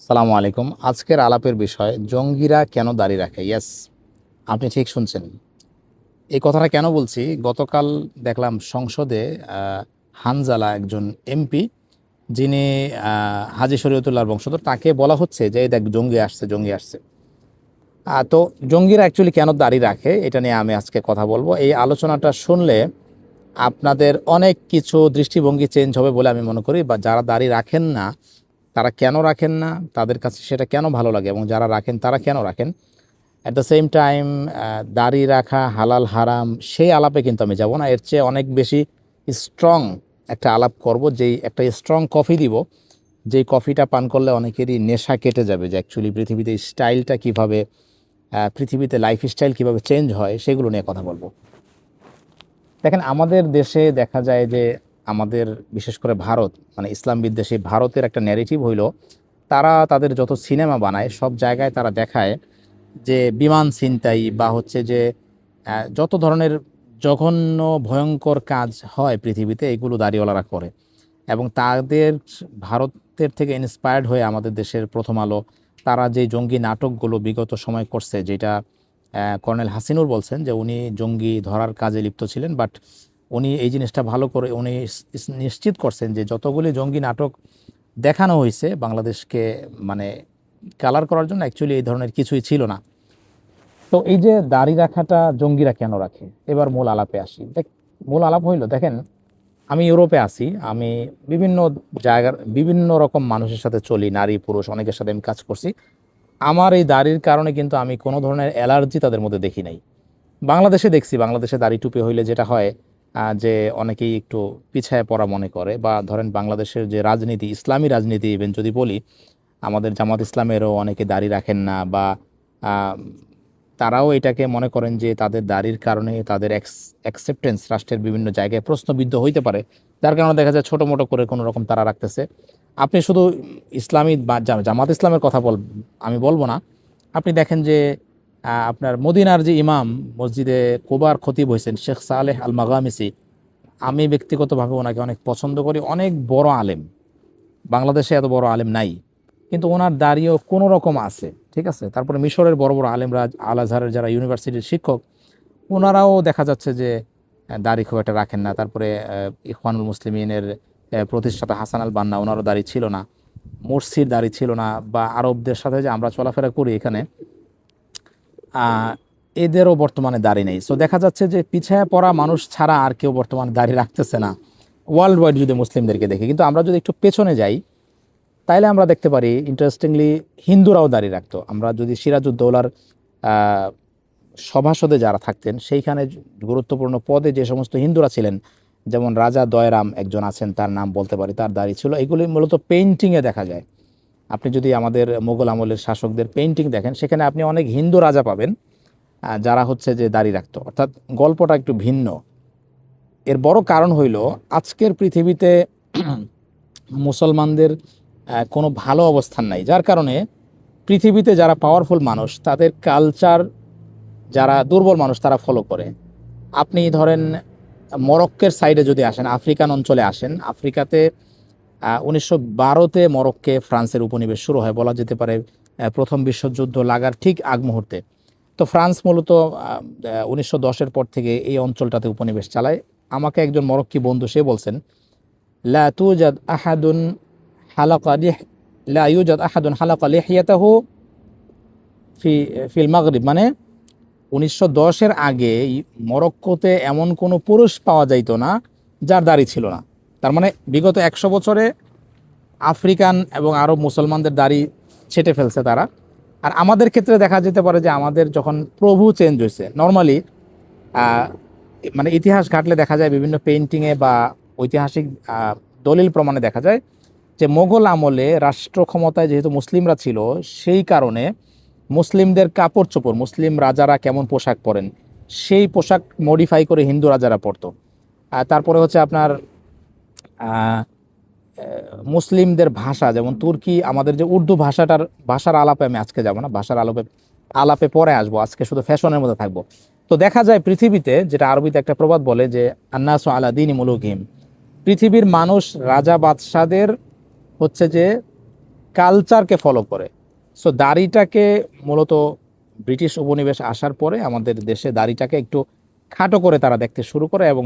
সালামু আলাইকুম। আজকের আলাপের বিষয় জঙ্গিরা কেন দাড়ি রাখে। ইয়েস, আপনি ঠিক শুনছেন। এই কথাটা কেন বলছি, গতকাল দেখলাম সংসদে হানজালা একজন এমপি, যিনি হাজী শরীয়তুল্লাহর বংশধর, তাকে বলা হচ্ছে যে এই দেখ জঙ্গি আসছে, জঙ্গি আসছে। তো জঙ্গিরা অ্যাকচুয়ালি কেন দাড়ি রাখে এটা নিয়ে আমি আজকে কথা বলবো। এই আলোচনাটা শুনলে আপনাদের অনেক কিছু দৃষ্টিভঙ্গি চেঞ্জ হবে বলে আমি মনে করি, বা যারা দাড়ি রাখেন না তারা কেন রাখেন না, তাদের কাছে সেটা কেন ভালো লাগে, এবং যারা রাখেন তারা কেন রাখেন। অ্যাট দ্য সেম টাইম দাড়ি রাখা হালাল হারাম সেই আলাপে কিন্তু আমি যাব না। এর চেয়ে অনেক বেশি স্ট্রং একটা আলাপ করব, যেই একটা স্ট্রং কফি দিব, যেই কফিটা পান করলে অনেকেরই নেশা কেটে যাবে, যে অ্যাকচুয়ালি পৃথিবীতে স্টাইলটা কীভাবে, পৃথিবীতে লাইফস্টাইল কীভাবে চেঞ্জ হয় সেগুলো নিয়ে কথা বলবো। দেখেন, আমাদের দেশে দেখা যায় যে আমাদের বিশেষ করে ভারত, মানে ইসলাম বিদ্বেষী ভারতের একটা ন্যারেটিভ হইল, তারা তাদের যত সিনেমা বানায় সব জায়গায় তারা দেখায় যে বিমান ছিনতাই বা হচ্ছে যে যত ধরনের জঘন্য ভয়ঙ্কর কাজ হয় পৃথিবীতে, এগুলো দাড়িওয়ালারা করে। এবং তাদের ভারতের থেকে ইন্সপায়ার্ড হয়ে আমাদের দেশের প্রথম আলো তারা যে জঙ্গি নাটকগুলো বিগত সময় করছে, যেটা কর্নেল হাসিনুর বলছেন যে উনি জঙ্গি ধরার কাজে লিপ্ত ছিলেন, বাট উনি এই জিনিসটা ভালো করে উনি নিশ্চিত করছেন যে যতগুলি জঙ্গি নাটক দেখানো হয়েছে বাংলাদেশকে মানে কালার করার জন্য, অ্যাকচুয়ালি এই ধরনের কিছুই ছিল না। তো এই যে দাড়ি রাখাটা জঙ্গিরা কেন রাখে, এবার মূল আলাপে আসি। মূল আলাপ হইল, দেখেন আমি ইউরোপে আছি, আমি বিভিন্ন জায়গার বিভিন্ন রকম মানুষের সাথে চলি, নারী পুরুষ অনেকের সাথে আমি কাজ করছি। আমার এই দাড়ির কারণে কিন্তু আমি কোনো ধরনের অ্যালার্জি তাদের মধ্যে দেখি নাই। বাংলাদেশে দেখছি, বাংলাদেশে দাড়ি টুপি হইলে যেটা হয়, যে অনেকেই একটু পিছায় পড়া মনে করে, বা ধরেন বাংলাদেশের যে রাজনীতি, ইসলামী রাজনীতি ইভেন যদি বলি, আমাদের জামাত ইসলামেরও অনেকে দাড়ি রাখেন না, বা আহ, তারাও এটাকে মনে করেন যে তাদের দাড়ির কারণে তাদের অ্যাকসেপ্টেন্স রাষ্ট্রের বিভিন্ন জায়গায় প্রশ্নবিদ্ধ হইতে পারে, যার কারণে দেখা যায় ছোটো মোটো করে কোনো রকম তারা রাখতেছে। আপনি শুধু ইসলামী বা জামাত ইসলামের কথা আমি বলবো না। আপনি দেখেন যে আপনার মদিনার যে ইমাম, মসজিদে কুবার খতিব হয়েছেন শেখ সালেহ আল মাগামিসি, আমি ব্যক্তিগতভাবে ওনাকে অনেক পছন্দ করি, অনেক বড় আলেম, বাংলাদেশে এত বড় আলেম নাই, কিন্তু ওনার দাড়িও কোনো রকম আছে, ঠিক আছে। তারপরে মিশরের বড় বড় আলেমরা, আল আজহারের যারা ইউনিভার্সিটির শিক্ষক, ওনারাও দেখা যাচ্ছে যে দাড়ি খুব একটা রাখেন না। তারপরে ইখওয়ানুল মুসলিমিনের প্রতিষ্ঠাতা হাসান আল বান্না, ওনারও দাড়ি ছিল না, মুরসির দাড়ি ছিল না, বা আরবদের সাথে যে আমরা চলাফেরা করি এখানে, এদেরও বর্তমানে দাড়ি নেই। সো দেখা যাচ্ছে যে পিছায় পড়া মানুষ ছাড়া আর কেউ বর্তমানে দাড়ি রাখতেছে না ওয়ার্ল্ড ওয়াইড যদি মুসলিমদেরকে দেখি। কিন্তু আমরা যদি একটু পেছনে যাই, তাইলে আমরা দেখতে পারি ইন্টারেস্টিংলি হিন্দুরাও দাঁড়িয়ে রাখতো। আমরা যদি সিরাজউদ্দৌলার সভাসদে যারা থাকতেন, সেইখানে গুরুত্বপূর্ণ পদে যে সমস্ত হিন্দুরা ছিলেন, যেমন রাজা দয়রাম একজন আছেন, তার নাম বলতে পারি, তার দাড়ি ছিল। এগুলি মূলত পেইন্টিংয়ে দেখা যায়। আপনি যদি আমাদের মোগল আমলের শাসকদের পেইন্টিং দেখেন, সেখানে আপনি অনেক হিন্দু রাজা পাবেন যারা হচ্ছে যে দাড়ি রাখতো। অর্থাৎ গল্পটা একটু ভিন্ন। এর বড় কারণ হইল, আজকের পৃথিবীতে মুসলমানদের কোনো ভালো অবস্থান নাই, যার কারণে পৃথিবীতে যারা পাওয়ারফুল মানুষ তাদের কালচার যারা দুর্বল মানুষ তারা ফলো করে। আপনি ধরেন মরক্কের সাইডে যদি আসেন, আফ্রিকান অঞ্চলে আসেন, আফ্রিকাতে 1912-তে মরক্কে ফ্রান্সের উপনিবেশ শুরু হয়, বলা যেতে পারে প্রথম বিশ্বযুদ্ধ লাগার ঠিক আগ মুহূর্তে। তো ফ্রান্স মূলত 1910-এর পর থেকে এই অঞ্চলটাতে উপনিবেশ চালায়। আমাকে একজন মরক্কি বন্ধু সে বলছেন, লা তুজাদ আহাদুন হালাকা লিহ লা ইউজাদ আহাদুন হালাকা লিহিয়াতাহু ফি ফিল মাগরিব, মানে 1910-এর আগে মরক্কোতে এমন কোনো পুরুষ পাওয়া যাইতো না যার দাড়ি ছিল না। তার মানে বিগত 100 বছরে আফ্রিকান এবং আরব মুসলমানদের দাড়ি ছেটে ফেলছে তারা। আর আমাদের ক্ষেত্রে দেখা যেতে পারে যে আমাদের যখন প্রভু চেঞ্জ হয়েছে, নর্মালি মানে ইতিহাস ঘাটলে দেখা যায় বিভিন্ন পেইন্টিংয়ে বা ঐতিহাসিক দলিল প্রমাণে দেখা যায় যে মোগল আমলে রাষ্ট্র ক্ষমতায় যেহেতু মুসলিমরা ছিল, সেই কারণে মুসলিমদের কাপড় চোপড়, মুসলিম রাজারা কেমন পোশাক পরেন সেই পোশাক মডিফাই করে হিন্দু রাজারা পরতো। তারপরে হচ্ছে আপনার মুসলিমদের ভাষা, যেমন তুর্কি, আমাদের যে উর্দু ভাষার আলাপে আমি আজকে যাব না, ভাষার আলাপে পরে আসবো, আজকে শুধু ফ্যাশনের মধ্যে থাকবো। তো দেখা যায় পৃথিবীতে, যেটা আরবিতে একটা প্রবাদ বলে যে আন্নাসু আলা দীনি মুলুকিহিম, পৃথিবীর মানুষ রাজা বাদশাদের হচ্ছে যে কালচারকে ফলো করে। সো দাড়িটাকে মূলত ব্রিটিশ উপনিবেশ আসার পরে আমাদের দেশে দাড়িটাকে একটু খাটো করে তারা দেখতে শুরু করে, এবং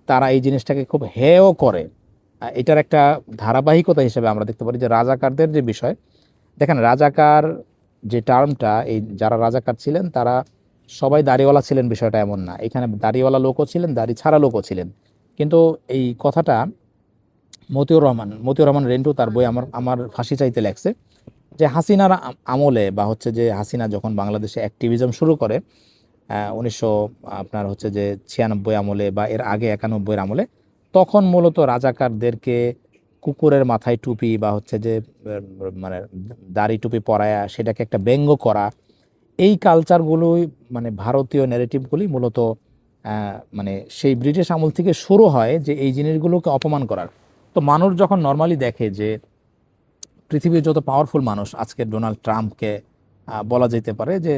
তারা এই জিনিসটাকে খুব হেয় করে। এটার একটা ধারাবাহিকতা হিসেবে আমরা দেখতে পারি যে রাজাকারদের যে বিষয়, দেখেন রাজাকার যে টার্মটা, এই যারা রাজাকার ছিলেন তারা সবাই দাড়িওয়ালা ছিলেন বিষয়টা এমন না, এখানে দাড়িওয়ালা লোকও ছিলেন, দাড়ি ছাড়া লোকও ছিলেন। কিন্তু এই কথাটা মতিউর রহমান রেন্টু তার বই আমার আমার ফাঁসি চাইতে লেখছে, যে হাসিনার আমলে বা হচ্ছে যে হাসিনা যখন বাংলাদেশে অ্যাক্টিভিজম শুরু করে 1900 আপনার হচ্ছে যে 96 আমলে বা এর আগে 91 আমলে, তখন মূলত রাজাকারদেরকে কুকুরের মাথায় টুপি বা হচ্ছে যে মানে দাড়ি টুপি পরায়া সেটাকে একটা ব্যঙ্গ করা, এই কালচারগুলোই মানে ভারতীয় ন্যারেটিভগুলি মূলত মানে সেই ব্রিটিশ আমল থেকে শুরু হয় যে এই জিনিসগুলোকে অপমান করার। তো মানুষ যখন নর্মালি দেখে যে পৃথিবীর যত পাওয়ারফুল মানুষ, আজকের ডোনাল্ড ট্রাম্পকে বলা যেতে পারে যে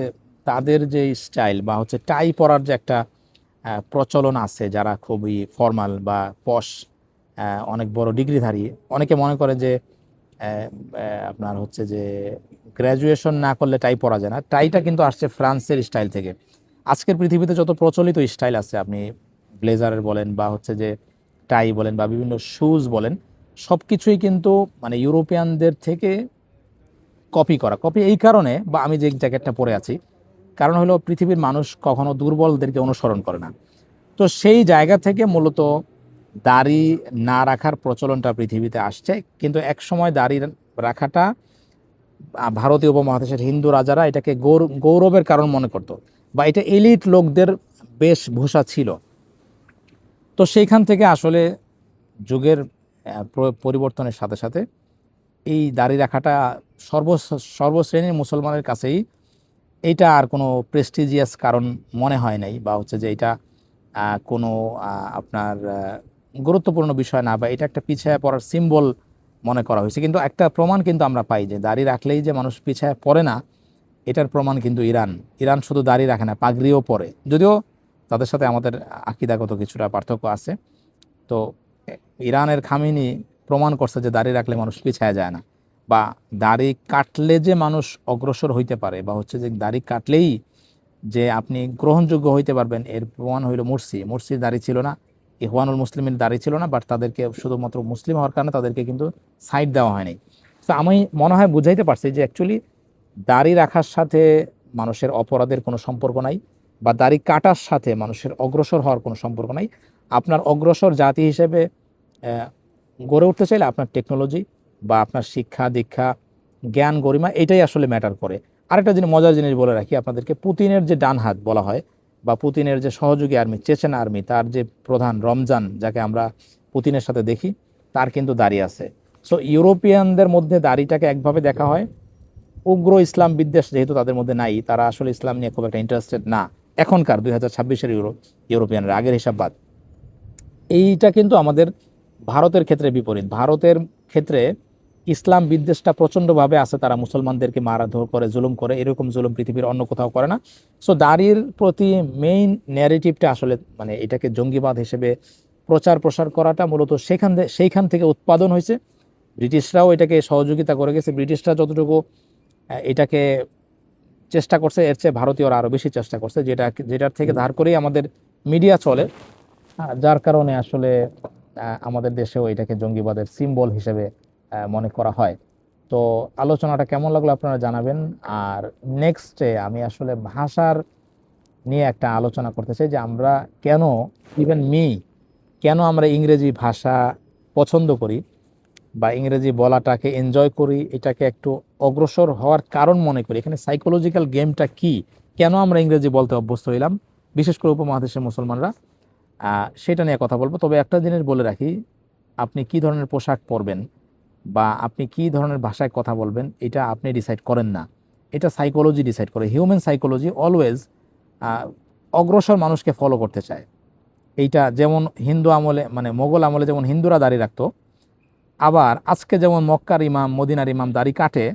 তাদের যে স্টাইল বা হচ্ছে টাই পরার যে একটা প্রচলন আছে, যারা খুবই ফর্মাল বা পশ, অনেক বড় ডিগ্রিধারী, অনেকে মনে করে যে আপনার হচ্ছে যে গ্র্যাজুয়েশন না করলে টাই পরা যায় না। টাইটা কিন্তু আসছে ফ্রান্সের স্টাইল থেকে। আজকের পৃথিবীতে যত প্রচলিত স্টাইল আছে, আপনি ব্লেজারের বলেন বা হচ্ছে যে টাই বলেন বা বিভিন্ন শুজ বলেন, সব কিছুই কিন্তু মানে ইউরোপিয়ানদের থেকে কপি করা। কপি এই কারণে, বা আমি যে জ্যাকেটটা পরে আছি, কারণ হলো পৃথিবীর মানুষ কখনো দুর্বলদেরকে অনুসরণ করে না। তো সেই জায়গা থেকে মূলত দাড়ি না রাখার প্রচলনটা পৃথিবীতে আসছে। কিন্তু এক সময় দাড়ি রাখাটা ভারতীয় উপমহাদেশের হিন্দু রাজারা এটাকে গৌরবের কারণ মনে করত, বা এটা এলিট লোকদের বেশভূষা ছিল। তো সেইখান থেকে আসলে যুগের পরিবর্তনের সাথে সাথে এই দাড়ি রাখাটা সর্বশ্রেণীর মুসলমানের কাছেই এইটা আর কোনো প্রেস্টিজিয়াস কারণ মনে হয় নাই, বা হচ্ছে যে এটা কোনো আপনার গুরুত্বপূর্ণ বিষয় না, বা এটা একটা পিছায়া পড়ার সিম্বল মনে করা হয়েছে। কিন্তু একটা প্রমাণ কিন্তু আমরা পাই যে দাড়ি রাখলেই যে মানুষ পিছায়া পড়ে না, এটার প্রমাণ কিন্তু ইরান। ইরান শুধু দাড়ি রাখে না, পাগড়িও পরে, যদিও তাদের সাথে আমাদের আকিদাগত কিছুটা পার্থক্য আছে। তো ইরানের খামেনি প্রমাণ করছে যে দাড়ি রাখলে মানুষ পিছায়া যায় না, বা দাড়ি কাটলে যে মানুষ অগ্রসর হইতে পারে, বা হচ্ছে যে দাড়ি কাটলেই যে আপনি গ্রহণযোগ্য হইতে পারবেন, এর প্রমাণ হইল মুরসির দাড়ি ছিল না, ইখওয়ানুল মুসলিমের দাড়ি ছিল না, বাট তাদেরকে শুধুমাত্র মুসলিম হওয়ার কারণে তাদেরকে কিন্তু সাইড দেওয়া হয়নি। তো আমি মনে হয় বুঝাইতে পারছি যে অ্যাকচুয়ালি দাড়ি রাখার সাথে মানুষের অপরাধের কোনো সম্পর্ক নাই, বা দাড়ি কাটার সাথে মানুষের অগ্রসর হওয়ার কোনো সম্পর্ক নাই। আপনার অগ্রসর জাতি হিসেবে গড়ে উঠতে চাইলে আপনার টেকনোলজি বা আপনার শিক্ষা দীক্ষা, জ্ঞান গরিমা, এটাই আসলে ম্যাটার করে। আরেকটা জিনিস, মজার জিনিস বলে রাখি আপনাদেরকে, পুতিনের যে ডান হাত বলা হয়, বা পুতিনের যে সহযোগী আর্মি চেচেনা আর্মি, তার যে প্রধান রমজান, যাকে আমরা পুতিনের সাথে দেখি, তার কিন্তু দাড়ি আছে। সো ইউরোপিয়ানদের মধ্যে দাড়িটাকে একভাবে দেখা হয়, উগ্র ইসলাম বিদ্বেষ যেহেতু তাদের মধ্যে নাই, তারা আসলে ইসলাম নিয়ে খুব একটা ইন্টারেস্টেড না এখনকার 2026-এর ইউরোপিয়ানরা, আগের হিসাব বাদ। এইটা কিন্তু আমাদের ভারতের ক্ষেত্রে বিপরীত। ভারতের ক্ষেত্রে ইসলাম বিদ্বেষটা প্রচণ্ডভাবে আছে, তারা মুসলমানদেরকে মারধর করে, জুলুম করে, এরকম জুলুম পৃথিবীর অন্য কোথাও করে না। সো দাড়ির প্রতি মেইন ন্যারেটিভটা আসলে মানে এটাকে জঙ্গিবাদ হিসেবে প্রচার প্রসার করাটা মূলত সেইখান থেকে উৎপাদন হয়েছে। ব্রিটিশরাও এটাকে সহযোগিতা করে গেছে। ব্রিটিশরা যতটুকু এটাকে চেষ্টা করছে, এর চেয়ে ভারতীয়রা আরও বেশি চেষ্টা করছে, যেটার থেকে ধার করেই আমাদের মিডিয়া চলে। যার কারণে আসলে আমাদের দেশেও এটাকে জঙ্গিবাদের সিম্বল হিসেবে মনে করা হয়। তো আলোচনাটা কেমন লাগলো আপনারা জানাবেন। আর নেক্সটে আমি আসলে ভাষার নিয়ে একটা আলোচনা করতে চাই, যে আমরা কেন, ইভেন কেন আমরা ইংরেজি ভাষা পছন্দ করি বা ইংরেজি বলাটাকে এনজয় করি, এটাকে একটু অগ্রসর হওয়ার কারণ মনে করি। এখানে সাইকোলজিক্যাল গেমটা কি, কেন আমরা ইংরেজি বলতে অভ্যস্ত হইলাম, বিশেষ করে উপমহাদেশের মুসলমানরা, সেটা নিয়ে কথা বলবো। তবে একটা জিনিস বলে রাখি, আপনি কি ধরনের পোশাক পরবেন বা আপনি কি ধরনের ভাষায় কথা বলবেন, এটা আপনি ডিসাইড করেন না, এটা সাইকোলজি ডিসাইড করে। হিউম্যান সাইকোলজি অলওয়েজ অগ্রসর মানুষকে ফলো করতে চায়। এইটা যেমন হিন্দু আমলে মানে মোগল আমলে যেমন হিন্দুরা দাড়ি রাখতো, আবার আজকে যেমন মক্কার ইমাম মদিনার ইমাম দাড়ি কাটে,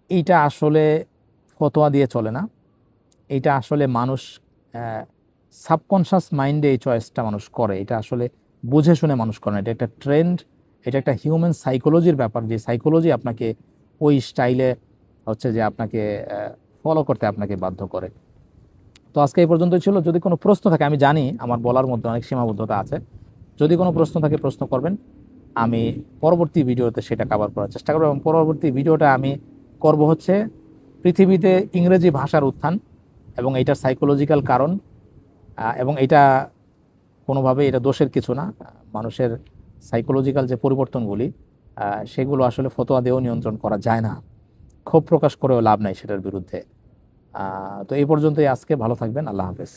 এইটা আসলে ফতোয়া দিয়ে চলে না। এইটা আসলে মানুষ সাবকনশাস মাইন্ডে এই চয়েসটা মানুষ করে, এটা আসলে বুঝে শুনে মানুষ করে না, এটা একটা ট্রেন্ড, এটা একটা হিউম্যান সাইকোলজির ব্যাপার, যে সাইকোলজি আপনাকে ওই স্টাইলে হচ্ছে যে আপনাকে ফলো করতে আপনাকে বাধ্য করে। তো আজকে এই পর্যন্তই ছিল। যদি কোনো প্রশ্ন থাকে, আমি জানি আমার বলার মধ্যে অনেক সীমাবদ্ধতা আছে, যদি কোনো প্রশ্ন থাকে প্রশ্ন করবেন, আমি পরবর্তী ভিডিওতে সেটা কভার করার চেষ্টা করব। এবং পরবর্তী ভিডিওটা আমি করব হচ্ছে পৃথিবীতে ইংরেজি ভাষার উত্থান এবং এটার সাইকোলজিক্যাল কারণ, এবং এটা কোনোভাবে এটা দোষের কিছু না। মানুষের সাইকোলজিক্যাল যে পরিবর্তনগুলি, সেগুলো আসলে ফতোয়া দিয়েও নিয়ন্ত্রণ করা যায় না, ক্ষোভ প্রকাশ করেও লাভ নাই সেটার বিরুদ্ধে। তো এই পর্যন্তই আজকে। ভালো থাকবেন, আল্লাহ হাফেজ।